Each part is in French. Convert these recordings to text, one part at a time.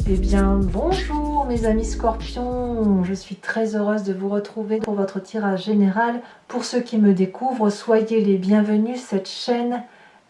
Eh bien, bonjour mes amis scorpions, je suis très heureuse de vous retrouver pour votre tirage général. Pour ceux qui me découvrent, soyez les bienvenus, cette chaîne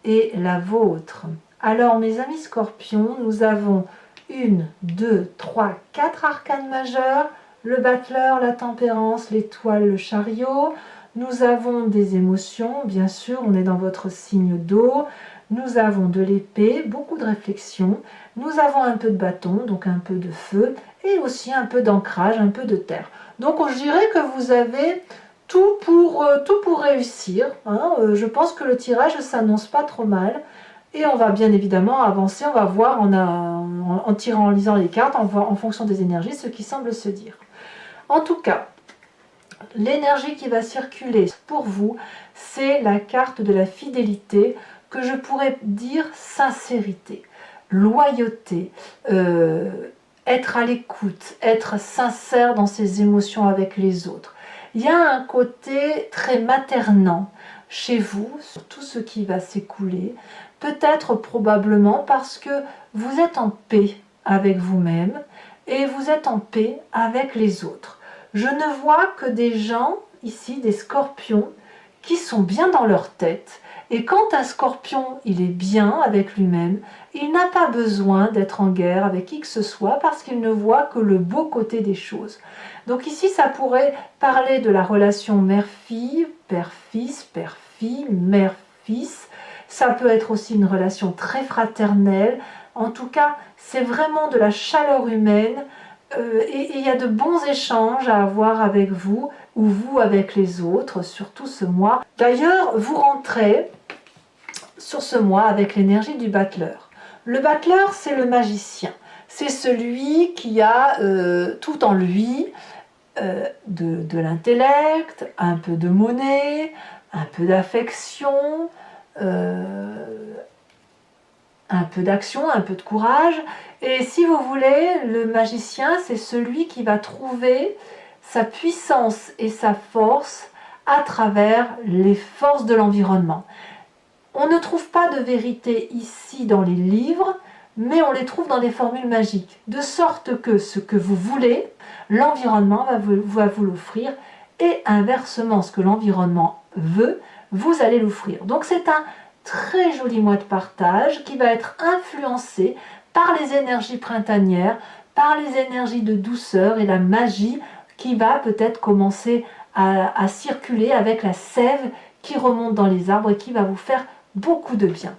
est la vôtre. Alors mes amis scorpions, nous avons 1, 2, 3, 4 arcanes majeures, le battleur, la tempérance, l'étoile, le chariot. Nous avons des émotions, bien sûr, on est dans votre signe d'eau. Nous avons de l'épée, beaucoup de réflexion. Nous avons un peu de bâton, donc un peu de feu, et aussi un peu d'ancrage, un peu de terre. Donc je dirais que vous avez tout pour réussir. Hein. Je pense que le tirage ne s'annonce pas trop mal. Et on va bien évidemment avancer, on va voir en tirant, en lisant les cartes, en fonction des énergies, ce qui semble se dire. En tout cas, l'énergie qui va circuler pour vous, c'est la carte de la fidélité, que je pourrais dire sincérité, loyauté, être à l'écoute, être sincère dans ses émotions avec les autres. Il y a un côté très maternant chez vous, sur tout ce qui va s'écouler, peut-être probablement parce que vous êtes en paix avec vous-même et vous êtes en paix avec les autres. Je ne vois que des gens, ici, des scorpions, qui sont bien dans leur tête. Et quand un scorpion, il est bien avec lui-même, il n'a pas besoin d'être en guerre avec qui que ce soit parce qu'il ne voit que le beau côté des choses. Donc ici, ça pourrait parler de la relation mère-fille, père-fils, père-fille, mère-fils. Ça peut être aussi une relation très fraternelle. En tout cas, c'est vraiment de la chaleur humaine. Et il y a de bons échanges à avoir avec vous ou vous avec les autres, surtout ce mois. D'ailleurs, vous rentrez sur ce mois avec l'énergie du battleur. Le battleur, c'est le magicien. C'est celui qui a tout en lui, de l'intellect, un peu de monnaie, un peu d'affection, un peu d'action, un peu de courage. Et si vous voulez, le magicien, c'est celui qui va trouver sa puissance et sa force à travers les forces de l'environnement. On ne trouve pas de vérité ici dans les livres, mais on les trouve dans les formules magiques. De sorte que ce que vous voulez, l'environnement va vous l'offrir, et inversement, ce que l'environnement veut, vous allez l'offrir. Donc c'est un très joli mois de partage qui va être influencé par les énergies printanières, par les énergies de douceur et la magie qui va peut-être commencer à circuler avec la sève qui remonte dans les arbres et qui va vous faire beaucoup de bien.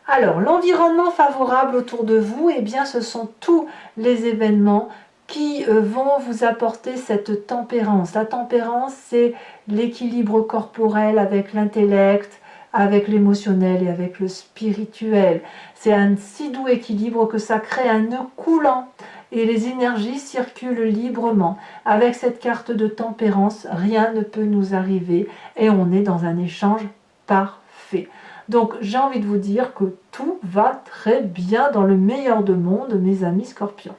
Alors, l'environnement favorable autour de vous, eh bien, ce sont tous les événements qui vont vous apporter cette tempérance. La tempérance, c'est l'équilibre corporel avec l'intellect, avec l'émotionnel et avec le spirituel. C'est un si doux équilibre que ça crée un nœud coulant et les énergies circulent librement. Avec cette carte de tempérance, rien ne peut nous arriver et on est dans un échange parfait. Donc j'ai envie de vous dire que tout va très bien dans le meilleur de monde, mes amis scorpions.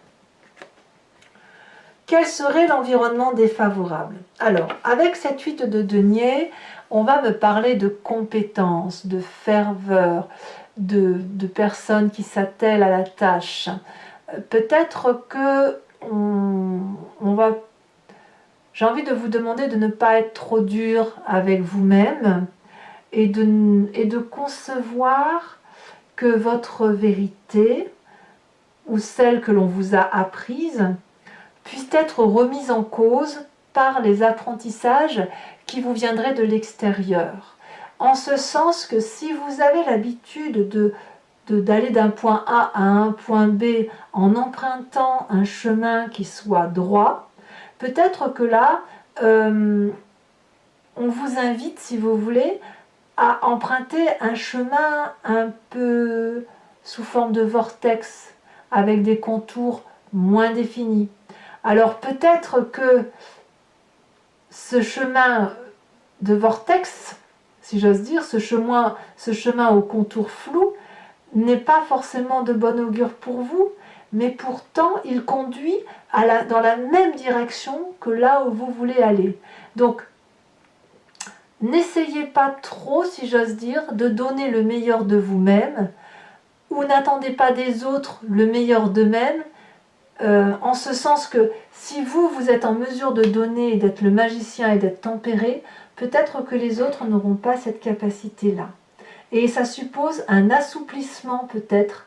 Quel serait l'environnement défavorable? Alors, avec cette 8 de denier, on va me parler de compétences, de ferveur, de personnes qui s'attellent à la tâche. Peut-être que j'ai envie de vous demander de ne pas être trop dur avec vous-même et de concevoir que votre vérité ou celle que l'on vous a apprise puisse être remise en cause par les apprentissages qui vous viendraient de l'extérieur. En ce sens que si vous avez l'habitude d'aller d'un point A à un point B en empruntant un chemin qui soit droit, peut-être que là, on vous invite, si vous voulez, à emprunter un chemin un peu sous forme de vortex, avec des contours moins définis. Alors peut-être que ce chemin de vortex, si j'ose dire, ce chemin au contour flou, n'est pas forcément de bon augure pour vous, mais pourtant il conduit dans la même direction que là où vous voulez aller. Donc, n'essayez pas trop, si j'ose dire, de donner le meilleur de vous-même, ou n'attendez pas des autres le meilleur d'eux-mêmes, en ce sens que si vous êtes en mesure de donner, d'être le magicien et d'être tempéré, peut-être que les autres n'auront pas cette capacité-là. Et ça suppose un assouplissement peut-être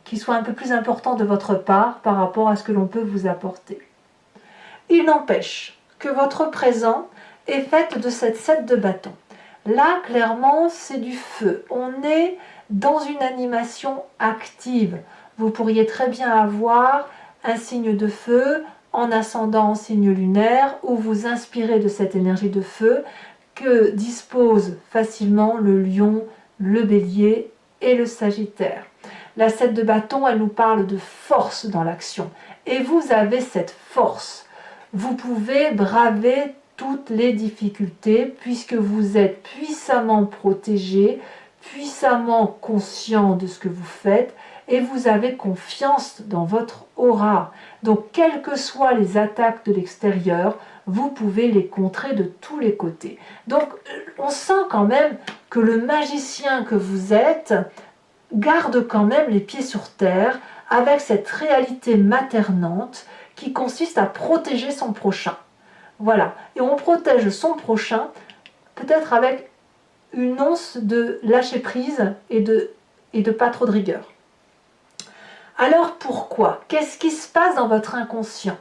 qui soit un peu plus important de votre part par rapport à ce que l'on peut vous apporter. Il n'empêche que votre présent est fait de cette 7 de bâton. Là, clairement, c'est du feu. On est dans une animation active. Vous pourriez très bien avoir un signe de feu en ascendant en signe lunaire ou vous inspirez de cette énergie de feu que disposent facilement le lion, le bélier et le sagittaire. La 7 de bâton, elle nous parle de force dans l'action. Et vous avez cette force. Vous pouvez braver toutes les difficultés puisque vous êtes puissamment protégé, puissamment conscient de ce que vous faites et vous avez confiance dans votre aura. Donc, quelles que soient les attaques de l'extérieur, vous pouvez les contrer de tous les côtés. Donc, on sent quand même que le magicien que vous êtes garde quand même les pieds sur terre avec cette réalité maternante qui consiste à protéger son prochain. Voilà. Et on protège son prochain peut-être avec une once de lâcher prise et de pas trop de rigueur. Alors pourquoi? Qu'est-ce qui se passe dans votre inconscient?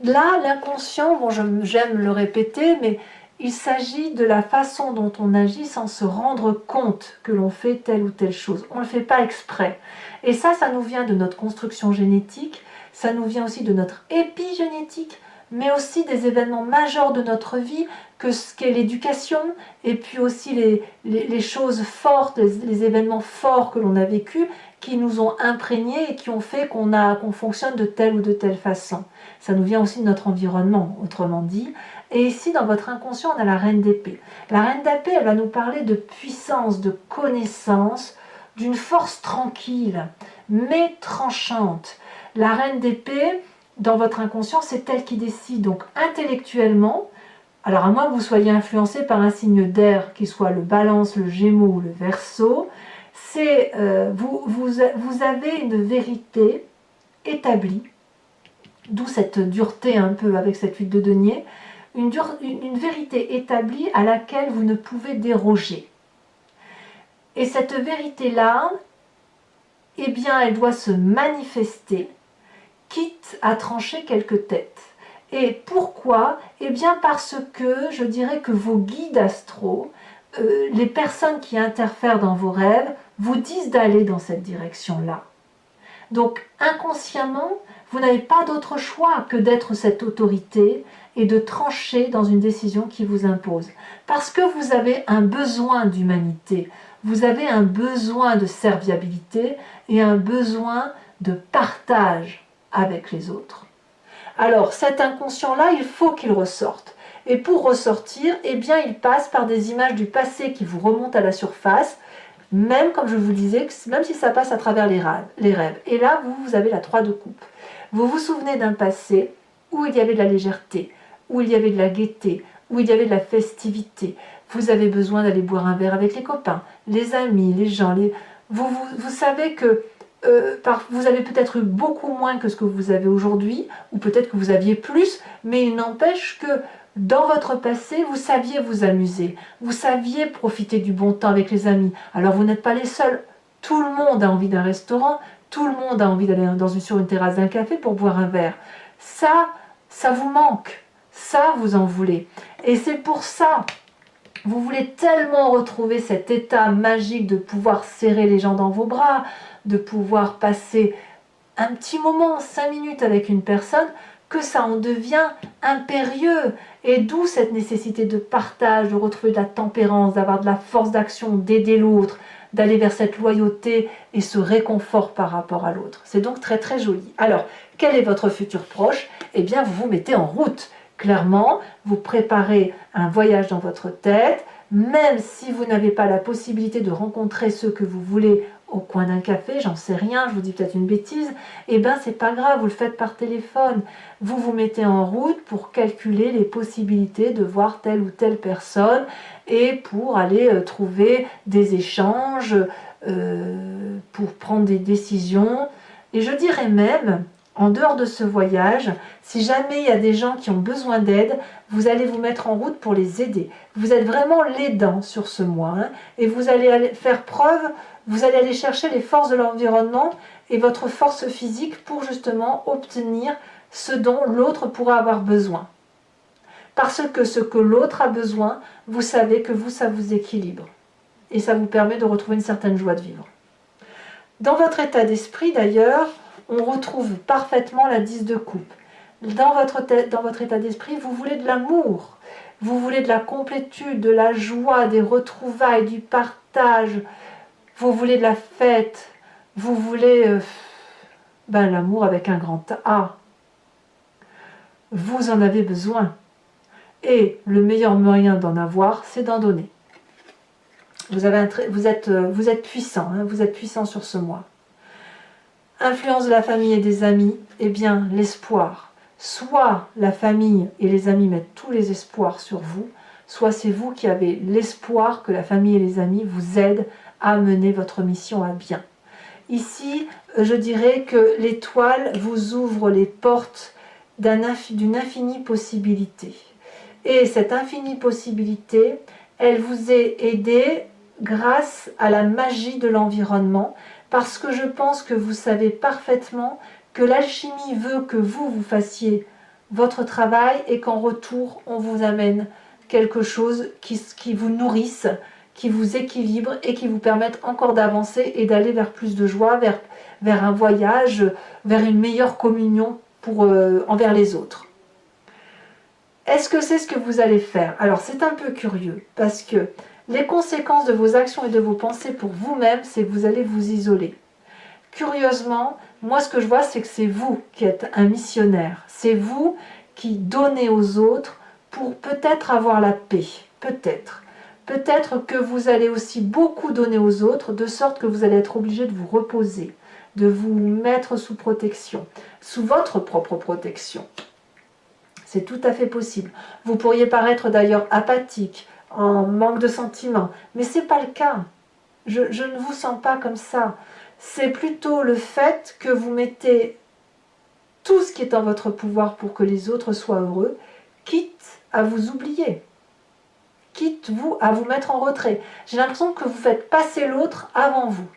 Là, l'inconscient, bon, j'aime le répéter, mais il s'agit de la façon dont on agit sans se rendre compte que l'on fait telle ou telle chose. On ne le fait pas exprès. Et ça nous vient de notre construction génétique, ça nous vient aussi de notre épigénétique, mais aussi des événements majeurs de notre vie, que ce qu'est l'éducation, et puis aussi les choses fortes, les événements forts que l'on a vécus, qui nous ont imprégnés et qui ont fait qu'on fonctionne de telle ou de telle façon. Ça nous vient aussi de notre environnement, autrement dit. Et ici, dans votre inconscient, on a la reine d'épée. La reine d'épée, elle va nous parler de puissance, de connaissance, d'une force tranquille, mais tranchante. La reine d'épée, dans votre inconscient, c'est elle qui décide. Donc, intellectuellement, alors à moins que vous soyez influencé par un signe d'air, qui soit le balance, le gémeaux ou le verseau, c'est vous avez une vérité établie, d'où cette dureté un peu avec cette huile de denier, une vérité établie à laquelle vous ne pouvez déroger. Et cette vérité-là, eh bien, elle doit se manifester, quitte à trancher quelques têtes. Et pourquoi? Eh bien parce que je dirais que vos guides astraux, les personnes qui interfèrent dans vos rêves, vous disent d'aller dans cette direction-là. Donc inconsciemment, vous n'avez pas d'autre choix que d'être cette autorité et de trancher dans une décision qui vous impose. Parce que vous avez un besoin d'humanité, vous avez un besoin de serviabilité et un besoin de partage avec les autres. Alors cet inconscient-là, il faut qu'il ressorte. Et pour ressortir, eh bien, il passe par des images du passé qui vous remontent à la surface, même, comme je vous disais, même si ça passe à travers les rêves. Et là, vous avez la 3 de coupe. Vous vous souvenez d'un passé où il y avait de la légèreté, où il y avait de la gaieté, où il y avait de la festivité. Vous avez besoin d'aller boire un verre avec les copains, les amis, les gens. Vous savez que vous avez peut-être eu beaucoup moins que ce que vous avez aujourd'hui, ou peut-être que vous aviez plus, mais il n'empêche que dans votre passé, vous saviez vous amuser, vous saviez profiter du bon temps avec les amis. Alors vous n'êtes pas les seuls, tout le monde a envie d'un restaurant, tout le monde a envie d'aller sur une terrasse d'un café pour boire un verre. Ça vous manque, ça vous en voulez. Et c'est pour ça, vous voulez tellement retrouver cet état magique de pouvoir serrer les gens dans vos bras, de pouvoir passer un petit moment, 5 minutes avec une personne, que ça en devient impérieux. Et d'où cette nécessité de partage, de retrouver de la tempérance, d'avoir de la force d'action, d'aider l'autre, d'aller vers cette loyauté et ce réconfort par rapport à l'autre. C'est donc très très joli. Alors, quel est votre futur proche? Eh bien, vous vous mettez en route. Clairement, vous préparez un voyage dans votre tête, même si vous n'avez pas la possibilité de rencontrer ceux que vous voulez au coin d'un café, j'en sais rien, je vous dis peut-être une bêtise, eh bien c'est pas grave, vous le faites par téléphone. Vous vous mettez en route pour calculer les possibilités de voir telle ou telle personne et pour aller trouver des échanges pour prendre des décisions. Et je dirais même, en dehors de ce voyage, si jamais il y a des gens qui ont besoin d'aide, vous allez vous mettre en route pour les aider. Vous êtes vraiment l'aidant sur ce mois, hein, et vous allez aller faire preuve, vous allez aller chercher les forces de l'environnement et votre force physique pour justement obtenir ce dont l'autre pourra avoir besoin. Parce que ce que l'autre a besoin, vous savez que vous, ça vous équilibre. Et ça vous permet de retrouver une certaine joie de vivre. Dans votre état d'esprit, d'ailleurs, on retrouve parfaitement la 10 de coupe. Dans votre état d'esprit, vous voulez de l'amour, vous voulez de la complétude, de la joie, des retrouvailles, du partage, vous voulez de la fête, vous voulez l'amour avec un grand A. Vous en avez besoin. Et le meilleur moyen d'en avoir, c'est d'en donner. Vous êtes puissant, hein, vous êtes puissant sur ce mois. Influence de la famille et des amis, eh bien l'espoir. Soit la famille et les amis mettent tous les espoirs sur vous, soit c'est vous qui avez l'espoir que la famille et les amis vous aident à mener votre mission à bien. Ici, je dirais que l'étoile vous ouvre les portes d'une infinie possibilité. Et cette infinie possibilité, elle vous est aidée grâce à la magie de l'environnement, parce que je pense que vous savez parfaitement que l'alchimie veut que vous fassiez votre travail et qu'en retour, on vous amène quelque chose qui vous nourrisse, qui vous équilibre et qui vous permette encore d'avancer et d'aller vers plus de joie, vers un voyage, vers une meilleure communion envers les autres. Est-ce que c'est ce que vous allez faire? Alors c'est un peu curieux parce que les conséquences de vos actions et de vos pensées pour vous-même, c'est que vous allez vous isoler. Curieusement, moi ce que je vois, c'est que c'est vous qui êtes un missionnaire. C'est vous qui donnez aux autres pour peut-être avoir la paix. Peut-être. Peut-être que vous allez aussi beaucoup donner aux autres, de sorte que vous allez être obligé de vous reposer, de vous mettre sous protection, sous votre propre protection. C'est tout à fait possible. Vous pourriez paraître d'ailleurs apathique, en manque de sentiments, mais ce n'est pas le cas. Je ne vous sens pas comme ça. C'est plutôt le fait que vous mettez tout ce qui est en votre pouvoir pour que les autres soient heureux, quitte à vous oublier, quitte à vous mettre en retrait. J'ai l'impression que vous faites passer l'autre avant vous.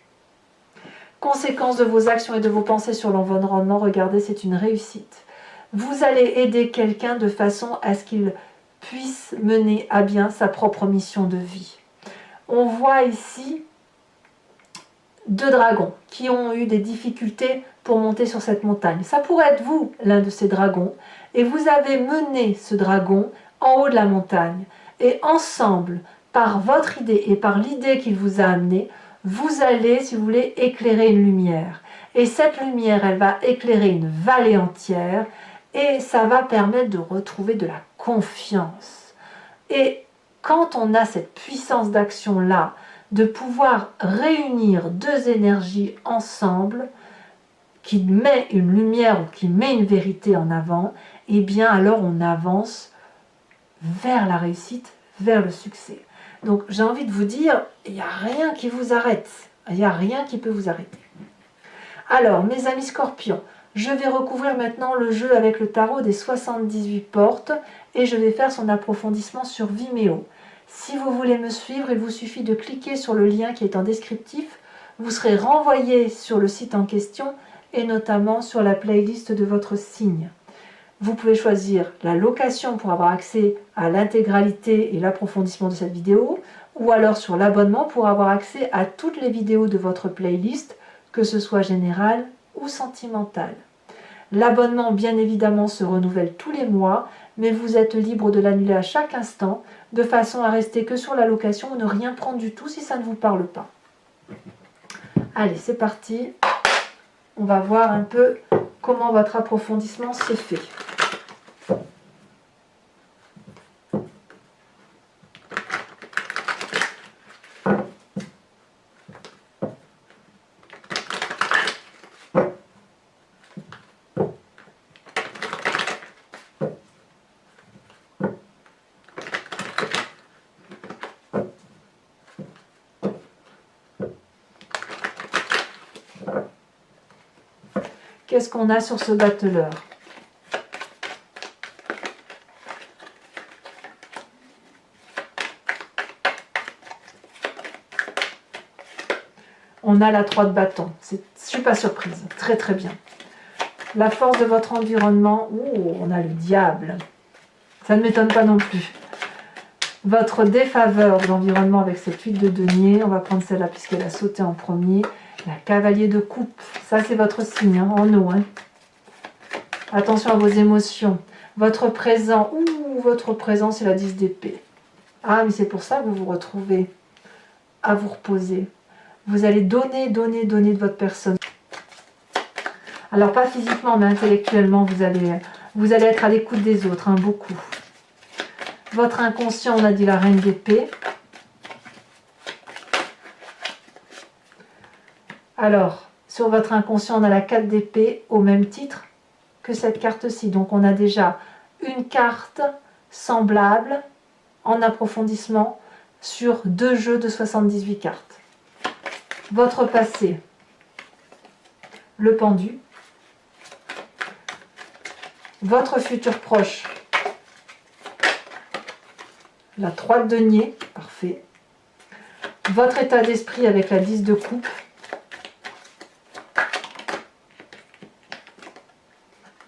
Conséquence de vos actions et de vos pensées sur l'environnement, regardez, c'est une réussite. Vous allez aider quelqu'un de façon à ce qu'il puisse mener à bien sa propre mission de vie. On voit ici 2 dragons qui ont eu des difficultés pour monter sur cette montagne. Ça pourrait être vous, l'un de ces dragons, et vous avez mené ce dragon en haut de la montagne. Et ensemble, par votre idée et par l'idée qu'il vous a amené, vous allez, si vous voulez, éclairer une lumière. Et cette lumière, elle va éclairer une vallée entière, et ça va permettre de retrouver de la confiance. Et quand on a cette puissance d'action-là, de pouvoir réunir 2 énergies ensemble, qui met une lumière ou qui met une vérité en avant, et bien alors on avance vers la réussite, vers le succès. Donc j'ai envie de vous dire, il n'y a rien qui vous arrête. Il n'y a rien qui peut vous arrêter. Alors, mes amis scorpions, je vais recouvrir maintenant le jeu avec le tarot des 78 portes et je vais faire son approfondissement sur Vimeo. Si vous voulez me suivre, il vous suffit de cliquer sur le lien qui est en descriptif. Vous serez renvoyé sur le site en question et notamment sur la playlist de votre signe. Vous pouvez choisir la location pour avoir accès à l'intégralité et l'approfondissement de cette vidéo, ou alors sur l'abonnement pour avoir accès à toutes les vidéos de votre playlist, que ce soit générale ou sentimentale. L'abonnement, bien évidemment, se renouvelle tous les mois, mais vous êtes libre de l'annuler à chaque instant, de façon à rester que sur la location ou ne rien prendre du tout si ça ne vous parle pas. Allez, c'est parti. On va voir un peu comment votre approfondissement se fait. Qu'est-ce qu'on a sur ce battleur? On a la 3 de bâton. Je ne suis pas surprise. Très très bien. La force de votre environnement. Ouh, on a le diable. Ça ne m'étonne pas non plus. Votre défaveur de l'environnement avec cette 8 de denier. On va prendre celle-là puisqu'elle a sauté en premier. La cavalier de coupe. Ça, c'est votre signe hein, en eau. Hein. Attention à vos émotions. Votre présent. Ouh, votre présent, c'est la 10 d'épée. Ah, mais c'est pour ça que vous vous retrouvez à vous reposer. Vous allez donner de votre personne. Alors, pas physiquement, mais intellectuellement, vous allez être à l'écoute des autres, hein, beaucoup. Votre inconscient, on a dit la reine d'épée. Alors, sur votre inconscient, on a la 4 d'épée au même titre que cette carte-ci. Donc, on a déjà une carte semblable en approfondissement sur 2 jeux de 78 cartes. Votre passé, le pendu. Votre futur proche, la 3 de denier, parfait. Votre état d'esprit avec la 10 de coupe.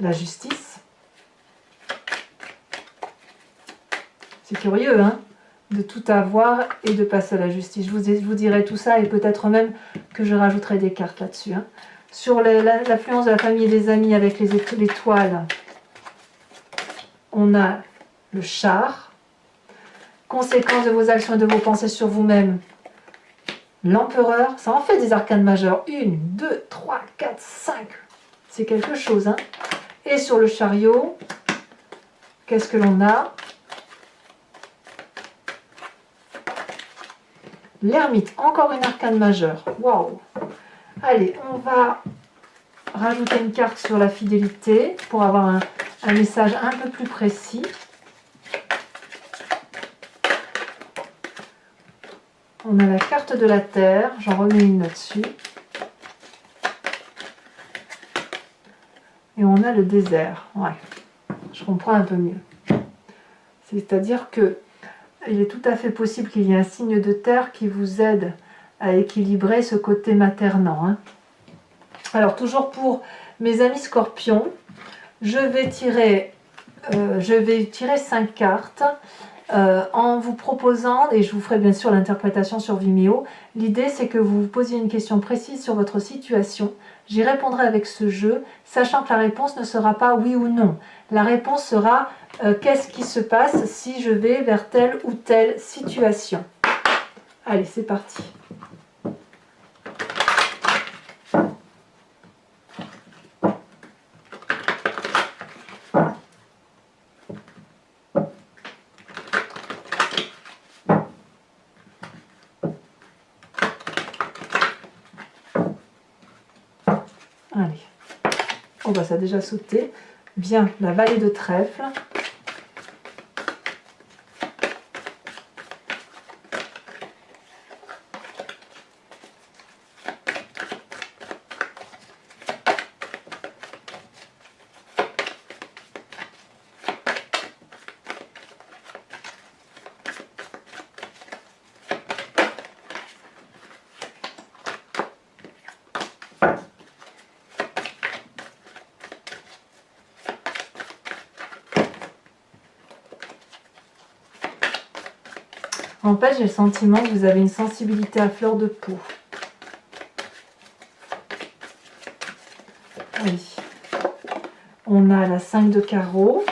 La justice. C'est curieux, hein, de tout avoir et de passer à la justice. Je vous dirai tout ça et peut-être même que je rajouterai des cartes là-dessus. Hein. Sur l'influence de la famille et des amis avec les étoiles, on a le char. Conséquences de vos actions et de vos pensées sur vous-même, l'empereur. Ça en fait des arcanes majeures. 1, 2, 3, 4, 5. C'est quelque chose. Hein. Et sur le chariot, qu'est-ce que l'on a? L'ermite, encore une arcane majeure. Waouh! Allez, on va rajouter une carte sur la fidélité pour avoir un message un peu plus précis. On a la carte de la terre, j'en remets une là-dessus. Et on a le désert. Ouais, je comprends un peu mieux. C'est-à-dire que il est tout à fait possible qu'il y ait un signe de terre qui vous aide à équilibrer ce côté maternant. Hein. Alors, toujours pour mes amis scorpions, je vais tirer 5 cartes en vous proposant, et je vous ferai bien sûr l'interprétation sur Vimeo, l'idée c'est que vous vous posiez une question précise sur votre situation. J'y répondrai avec ce jeu, sachant que la réponse ne sera pas oui ou non. La réponse sera qu'est-ce qui se passe si je vais vers telle ou telle situation. Allez, c'est parti. Allez. Oh bah ça a déjà sauté. Bien, la vallée de trèfle. En fait, j'ai le sentiment que vous avez une sensibilité à fleur de peau. Oui. On a la 5 de carreau.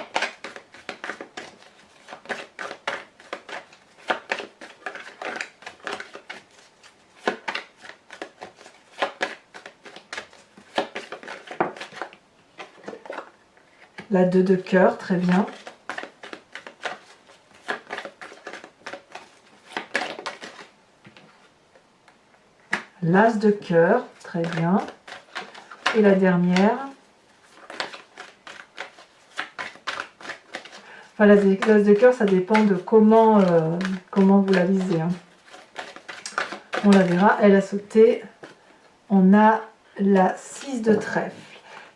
La 2 de cœur, très bien. L'as de cœur, très bien. Et la dernière. Enfin, l'as de cœur, ça dépend de comment vous la lisez. Hein. On la verra. Elle a sauté. On a la 6 de trèfle.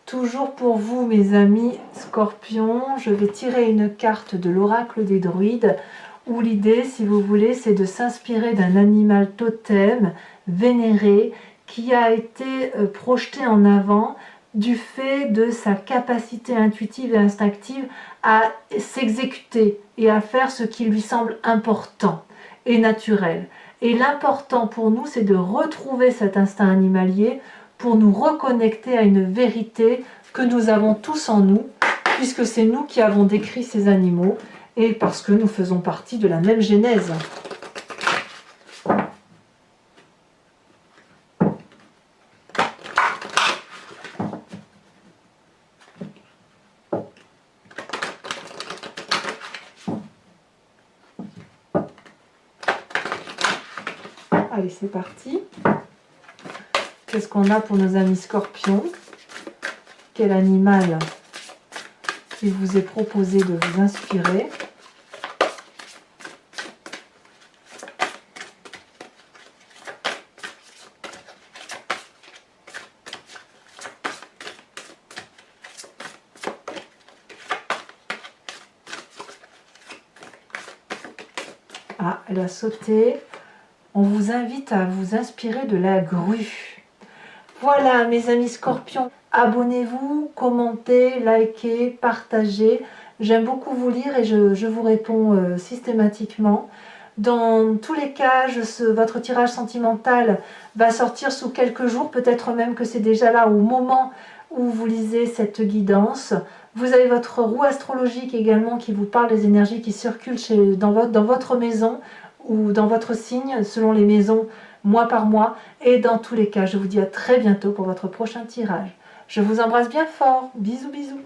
Toujours pour vous, mes amis Scorpions, je vais tirer une carte de l'oracle des druides, où l'idée, si vous voulez, c'est de s'inspirer d'un animal totem vénéré qui a été projeté en avant du fait de sa capacité intuitive et instinctive à s'exécuter et à faire ce qui lui semble important et naturel. Et l'important pour nous, c'est de retrouver cet instinct animalier pour nous reconnecter à une vérité que nous avons tous en nous, puisque c'est nous qui avons décrit ces animaux et parce que nous faisons partie de la même genèse. Allez, c'est parti. Qu'est-ce qu'on a pour nos amis Scorpions? Quel animal il vous est proposé de vous inspirer? Ah, elle a sauté. On vous invite à vous inspirer de la grue. Voilà, mes amis Scorpions, abonnez-vous, commentez, likez, partagez. J'aime beaucoup vous lire et je vous réponds systématiquement. Dans tous les cas, votre tirage sentimental va sortir sous quelques jours, peut-être même que c'est déjà là au moment où vous lisez cette guidance. Vous avez votre roue astrologique également qui vous parle des énergies qui circulent dans votre maison ou dans votre signe, selon les maisons, mois par mois. Et dans tous les cas, je vous dis à très bientôt pour votre prochain tirage. Je vous embrasse bien fort. Bisous, bisous.